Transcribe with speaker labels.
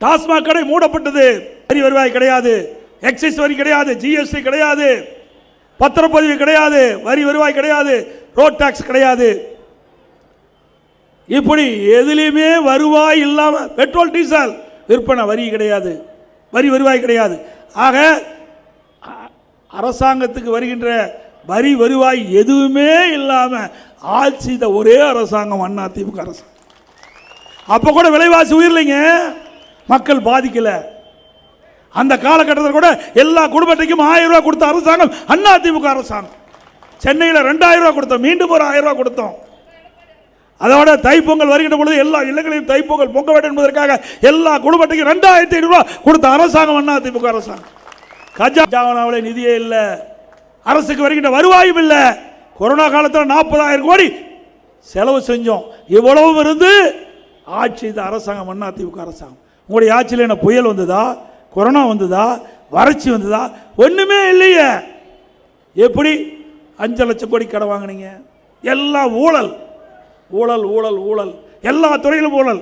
Speaker 1: டாஸ்மாக் கடை மூடப்பட்டது. வரி வருவாய் கிடையாது, எக்ஸைஸ் வரி கிடையாது, ஜிஎஸ்டி கிடையாது, பத்திரப்பதிவு கிடையாது, வரி வருவாய் கிடையாது, ரோட் டாக்ஸ் கிடையாது. இப்படி எதுலையுமே வருவாய் இல்லாமல் பெட்ரோல் டீசல் விற்பனை வரி கிடையாது, வரி வருவாய் கிடையாது. ஆக அரசாங்கத்துக்கு வருகின்ற வரி வருவாய் எதுவுமே இல்லாமல் ஆட்சி செய்த ஒரே அரசாங்கம் அதிமுக அரசாங்கம். அப்போ கூட விலைவாசி உயர்லைங்க, மக்கள் பாதிக்கல. அந்த காலகட்டத்தில் கூட எல்லா குடும்பத்தையும் 1000 ரூபாய் கொடுத்த அரசாங்கம் அதிமுக அரசாங்கம். சென்னையில் 2000 ரூபாய் கொடுத்தோம், மீண்டும் ஒரு 1000 ரூபாய் கொடுத்தோம். அதோட தைப்பொங்கல் வருகின்ற பொழுது எல்லா இல்லங்களையும் தைப்பொங்கல் பொங்க வேண்டும் என்பதற்காக எல்லா குடும்பத்தையும் 2500 ரூபாய் கொடுத்த அரசாங்கம் அதிமுக அரசாங்கம். கஜானாவில் நிதியே இல்லை, அரசுக்கு வருகின்ற வருவாயும் இல்லை. கொரோனா காலத்தில் 40,000 கோடி செலவு செஞ்சோம். இவ்வளவும் இருந்து ஆட்சி இந்த அரசாங்கம் அதிமுக அரசாங்கம். உங்களுடைய ஆட்சியில் என்ன புயல் வந்ததா, கொரோனா வந்ததா, வறட்சி வந்ததா? ஒன்றுமே இல்லையே. எப்படி 5 லட்சம் கோடி கடன் வாங்கினீங்க? எல்லாம் ஊழல் ஊழல் ஊழல் ஊழல், எல்லா துறையிலும் ஊழல்.